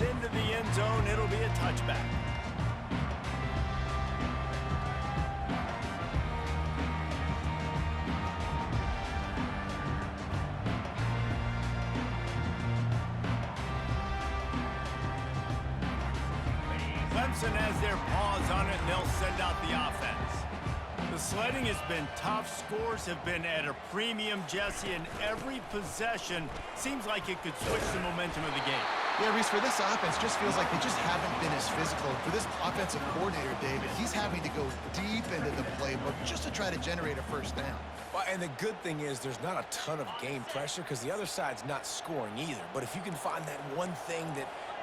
gets into the end zone, it'll be a touchback. Clemson has their paws on it, and they'll send out the offense. The sledding has been tough. Scores have been at a premium, Jesse, and every possession seems like it could switch the momentum of the game. Yeah, Reese, for this offense, just feels like they just haven't been as physical. For this offensive coordinator, David, he's having to go deep into the playbook just to try to generate a first down. Well, and the good thing is there's not a ton of game pressure because the other side's not scoring either. But if you can find that one thing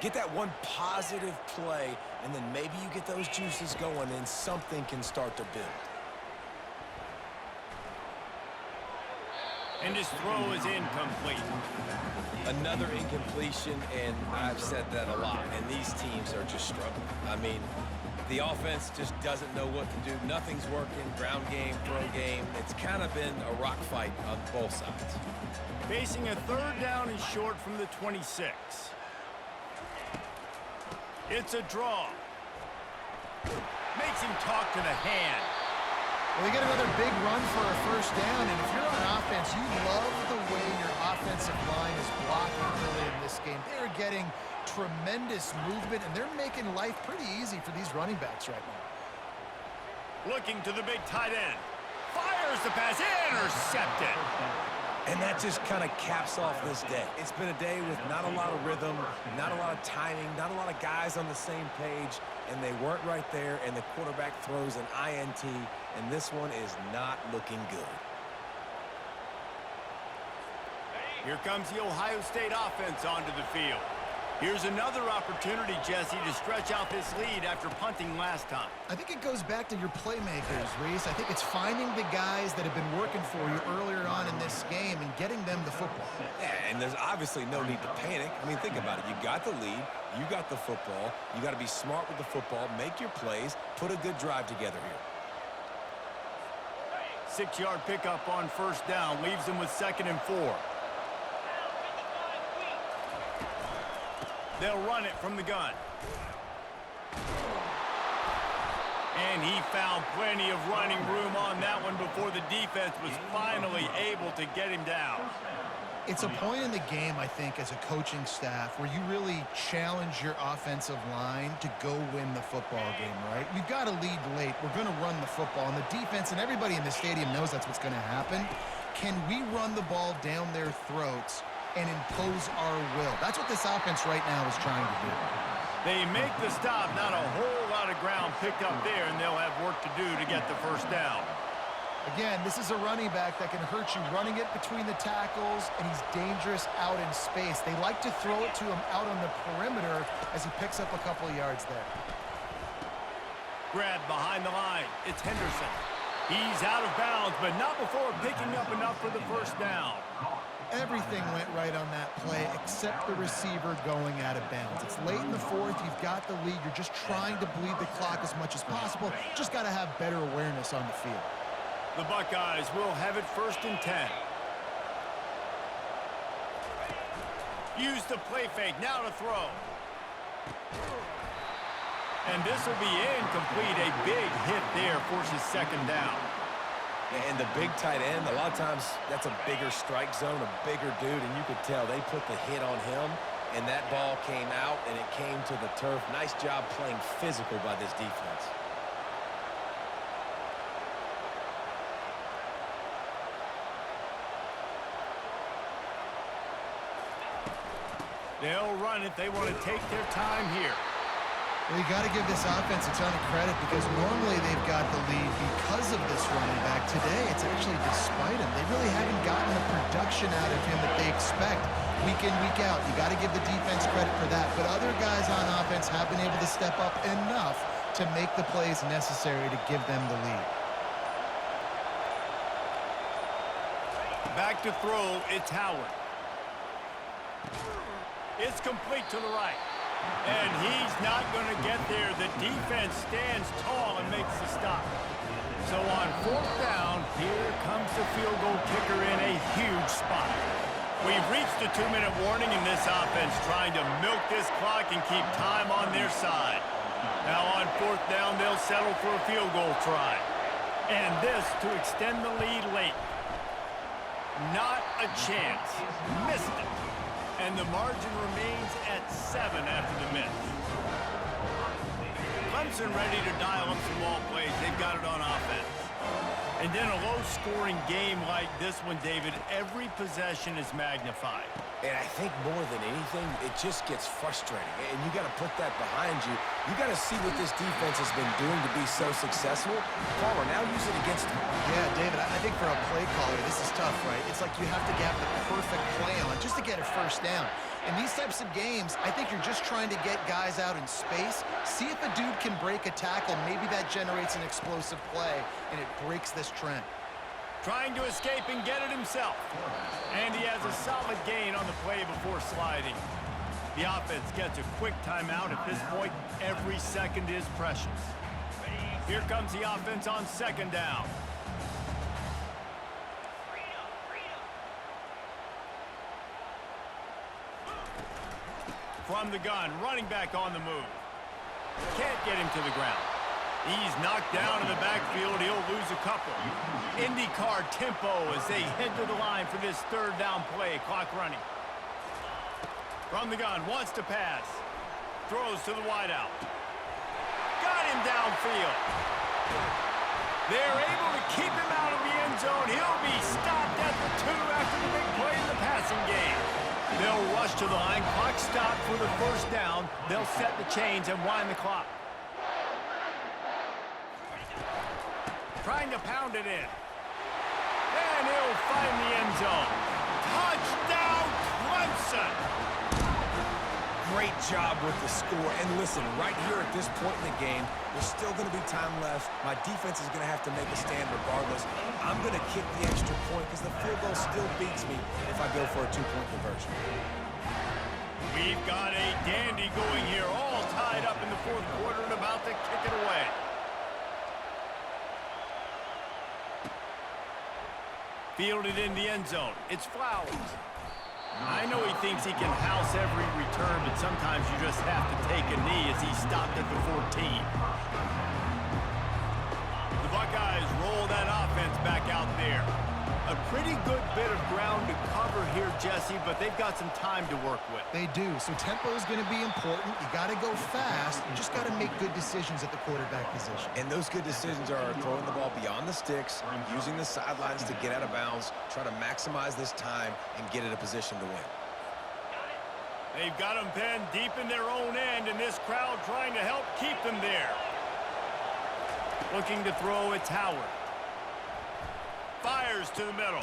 get that one positive play, and then maybe you get those juices going, and something can start to build. And his throw is incomplete. Another incompletion, and I've said that a lot, and these teams are just struggling. I mean, the offense just doesn't know what to do. Nothing's working. Ground game, throw game. It's kind of been a rock fight on both sides. Facing a third down and short from the 26. It's a draw. Makes him talk to the hand. Well, they get another big run for a first down, and if you're on offense, you love the way your offensive line is blocking early in this game. They're getting tremendous movement, and they're making life pretty easy for these running backs right now. Looking to the big tight end. Fires the pass, intercepted. And that just kind of caps off this day. It's been a day with not a lot of rhythm, not a lot of timing, not a lot of guys on the same page, and they weren't right there, and the quarterback throws an INT, and this one is not looking good. Here comes the Ohio State offense onto the field. Here's another opportunity, Jesse, to stretch out this lead after punting last time. I think it goes back to your playmakers, Reese. I think it's finding the guys that have been working for you earlier on in this game and getting them the football. Yeah, and there's obviously no need to panic. I mean, think about it. You got the lead. You got the football. You got to be smart with the football, make your plays, put a good drive together here. 6-yard pickup on first down leaves them with 2nd and 4. They'll run it from the gun. And he found plenty of running room on that one before the defense was finally able to get him down. It's a point in the game, I think, as a coaching staff where you really challenge your offensive line to go win the football game, right? We've got to lead late. We're going to run the football. And the defense and everybody in the stadium knows that's what's going to happen. Can we run the ball down their throats and impose our will? That's what this offense right now is trying to do. They make the stop, not a whole lot of ground picked up there, and they'll have work to do to get the first down. Again, this is a running back that can hurt you running it between the tackles, and he's dangerous out in space. They like to throw it to him out on the perimeter as he picks up a couple of yards there. Grab behind the line. It's Henderson. He's out of bounds, but not before picking up enough for the first down. Everything went right on that play except the receiver going out of bounds. It's late in the fourth. You've got the lead. You're just trying to bleed the clock as much as possible. Just got to have better awareness on the field. The Buckeyes will have it 1st and 10. Use the play fake. Now to throw. And this will be incomplete. A big hit there forces 2nd down. And the big tight end, a lot of times that's a bigger strike zone, a bigger dude, and you could tell they put the hit on him, and that ball came out, and it came to the turf. Nice job playing physical by this defense. They'll run it. They want to take their time here. Well, you got to give this offense a ton of credit because normally they've got the lead because of this running back. Today, it's actually despite him. They really haven't gotten the production out of him that they expect week in, week out. You got to give the defense credit for that. But other guys on offense have been able to step up enough to make the plays necessary to give them the lead. Back to throw, it's Howard. It's complete to the right. And he's not going to get there. The defense stands tall and makes the stop. So on 4th down, here comes the field goal kicker in a huge spot. We've reached the 2-minute warning in this offense, trying to milk this clock and keep time on their side. Now on 4th down, they'll settle for a field goal try. And this to extend the lead late. Not a chance. Missed it. And the margin remains at 7 after the miss. Clemson ready to dial up some ball plays. They've got it on offense. And then a low-scoring game like this one, David, every possession is magnified. And I think more than anything, it just gets frustrating. And you got to put that behind you. You got to see what this defense has been doing to be so successful. Palmer, now use it against him. Yeah, David, I think for a play caller, this is tough, right? It's like you have to have the perfect play on just to get a first down. In these types of games, I think you're just trying to get guys out in space, see if a dude can break a tackle. Maybe that generates an explosive play, and it breaks this trend. Trying to escape and get it himself. And he has a solid gain on the play before sliding. The offense gets a quick timeout. At this point, every second is precious. Here comes the offense on 2nd down. From the gun, running back on the move. Can't get him to the ground. He's knocked down in the backfield. He'll lose a couple. IndyCar tempo as they head to the line for this 3rd down play. Clock running. From the gun, wants to pass. Throws to the wideout. Got him downfield. They're able to keep him out of the end zone. He'll be stopped at the 2 after the big play in the passing game. They'll rush to the line. Clock stopped for the 1st down. They'll set the chains and wind the clock. Trying to pound it in. And he'll find the end zone. Touchdown, Clemson! Great job with the score. And listen, right here at this point in the game, there's still going to be time left. My defense is going to have to make a stand regardless. I'm going to kick the extra point because the field goal still beats me if I go for a 2-point conversion. We've got a dandy going here, all tied up in the 4th quarter and about to kick it away. Fielded in the end zone. It's Flowers. I know he thinks he can house every return, but sometimes you just have to take a knee as he stopped at the 14. The Buckeyes roll that offense back out there. A pretty good bit of ground to cover here, Jesse, but they've got some time to work with. They do. So tempo is going to be important. You got to go fast. You just got to make good decisions at the quarterback position. And those good decisions are throwing the ball beyond the sticks, using the sidelines to get out of bounds, try to maximize this time and get in a position to win. They've got them pinned deep in their own end, and this crowd trying to help keep them there. Looking to throw, it's Howard. Fires to the middle.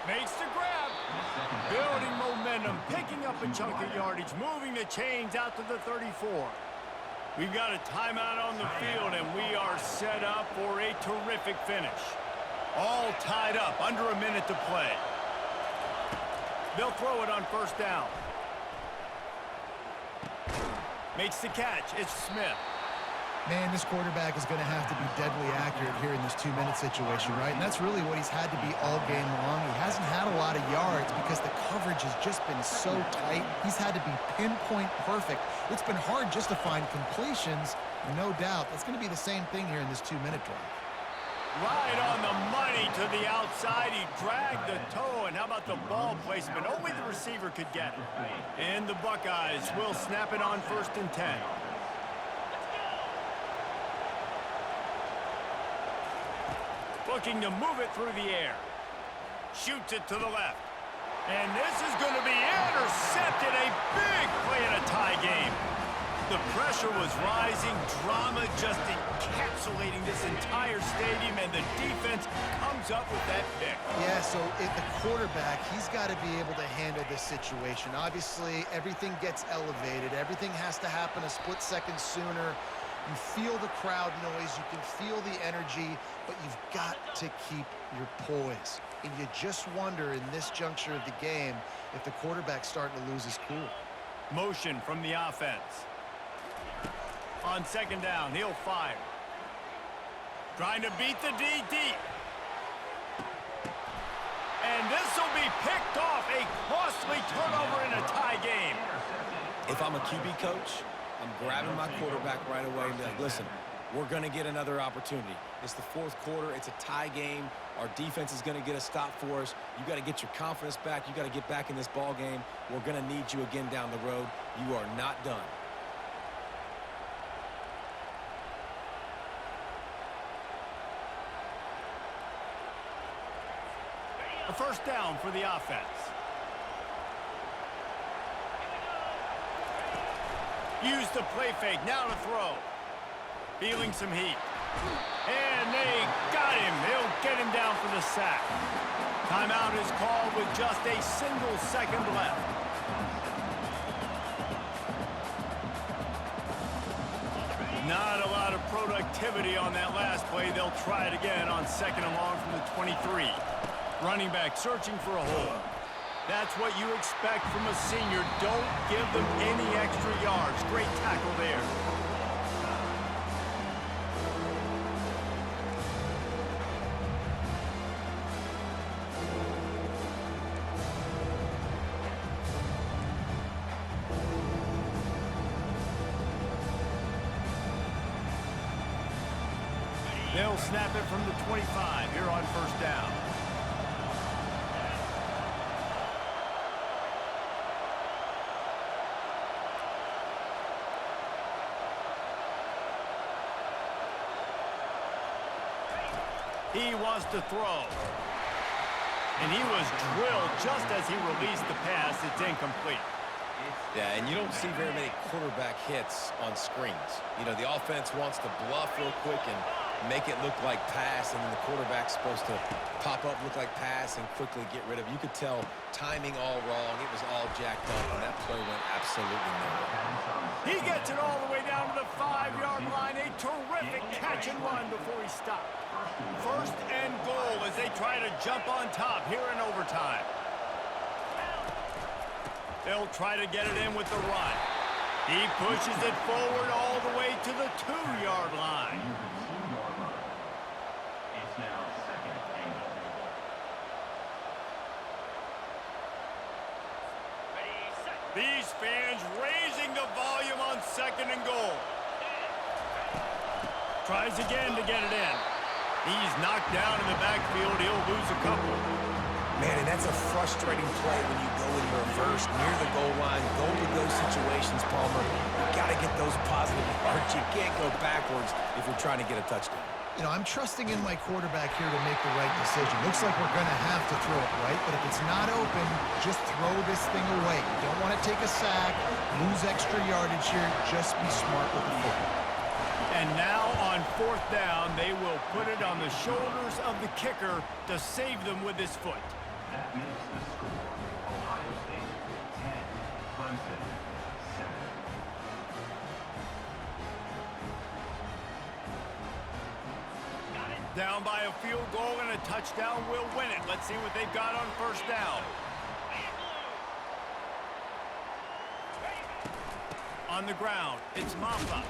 Makes the grab. Building momentum, picking up a chunk of yardage, moving the chains out to the 34. We've got a timeout on the field, and we are set up for a terrific finish. All tied up, under a minute to play. They'll throw it on 1st down. Makes the catch. It's Smith. Man, this quarterback is going to have to be deadly accurate here in this 2-minute situation, right? And that's really what he's had to be all game long. He hasn't had a lot of yards because the coverage has just been so tight. He's had to be pinpoint perfect. It's been hard just to find completions, no doubt. That's going to be the same thing here in this 2-minute drive. Right on the money to the outside. He dragged the toe, and how about the ball placement? Only the receiver could get it. And the Buckeyes will snap it on 1st and 10. Looking to move it through the air. Shoots it to the left. And this is going to be intercepted. A big play in a tie game. The pressure was rising. Drama just encapsulating this entire stadium, and the defense comes up with that pick. Yeah, so the quarterback, he's got to be able to handle this situation. Obviously, everything gets elevated. Everything has to happen a split second sooner. You feel the crowd noise, you can feel the energy, but you've got to keep your poise. And you just wonder in this juncture of the game if the quarterback's starting to lose his cool. Motion from the offense. On 2nd down, he'll fire. Trying to beat the D deep. And this will be picked off. A costly turnover in a tie game. If I'm a QB coach, I'm grabbing my quarterback right away and be like, listen, we're going to get another opportunity. It's the fourth quarter. It's a tie game. Our defense is going to get a stop for us. You got to get your confidence back. You got to get back in this ball game. We're going to need you again down the road. You are not done. A first down for the offense. Use the play fake. Now to throw. Feeling some heat. And they got him. They'll get him down for the sack. Timeout is called with just a single second left. Not a lot of productivity on that last play. They'll try it again on second and long from the 23. Running back searching for a hole. That's what you expect from a senior. Don't give them any extra yards. Great tackle there. They'll snap it from the 25 here on first down. He wants to throw. And he was drilled just as he released the pass. It's incomplete. Yeah, and you don't see very many quarterback hits on screens. You know, the offense wants to bluff real quick and make it look like pass, and then the quarterback's supposed to pop up, look like pass, and quickly get rid of it. You could tell timing all wrong. It was all jacked up, and that play went absolutely nowhere. He gets it all the way down to the 5-yard line. A terrific catch and run before he stopped. First and goal as they try to jump on top here in overtime. They'll try to get it in with the run. He pushes it forward all the way to the 2-yard line. It's now second and goal. These fans raising the volume on second and goal. Tries again to get it in. He's knocked down in the backfield. He'll lose a couple. Man, and that's a frustrating play when you go in reverse near the goal line. Go to those situations, Palmer. You got to get those positive yards. You can't go backwards if you're trying to get a touchdown. You know, I'm trusting in my quarterback here to make the right decision. Looks like we're going to have to throw it, right? But if it's not open, just throw this thing away. You don't want to take a sack, lose extra yardage here. Just be smart with the football. And now on fourth down, they will put it on the shoulders of the kicker to save them with his foot. That makes the score Ohio State 10, Clemson 7. Down by a field goal and a touchdown will win it. Let's see what they've got on first down. On the ground, it's Maffa.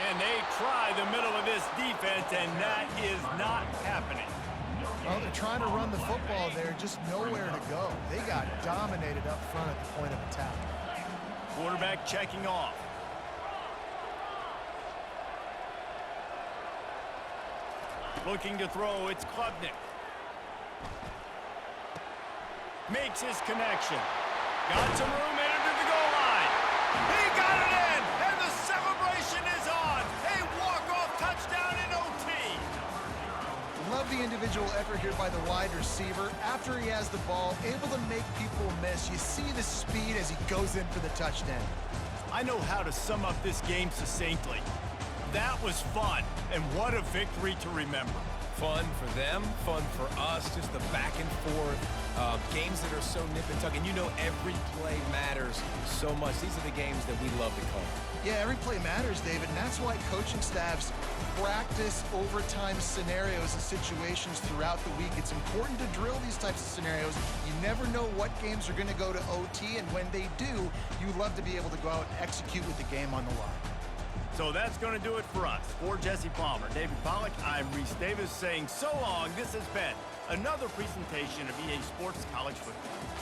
And they try the middle of this defense, and that is not happening. Well, they're trying to run the football there, just nowhere to go. They got dominated up front at the point of attack. Quarterback checking off. Looking to throw, it's Klubnik. Makes his connection. Got some room, entered to the goal line. He got it in, and the celebration is on. A walk-off touchdown in OT. Love the individual effort here by the wide receiver. After he has the ball, able to make people miss. You see the speed as he goes in for the touchdown. I know how to sum up this game succinctly. That was fun, and what a victory to remember. Fun for them, fun for us, just the back and forth, games that are so nip and tuck, and you know every play matters so much. These are the games that we love to call. Yeah, every play matters, David, and that's why coaching staffs practice overtime scenarios and situations throughout the week. It's important to drill these types of scenarios. You never know what games are going to go to OT, and when they do, you love to be able to go out and execute with the game on the line. So that's going to do it for us. For Jesse Palmer, David Pollack, I'm Reese Davis saying so long. This has been another presentation of EA Sports College Football.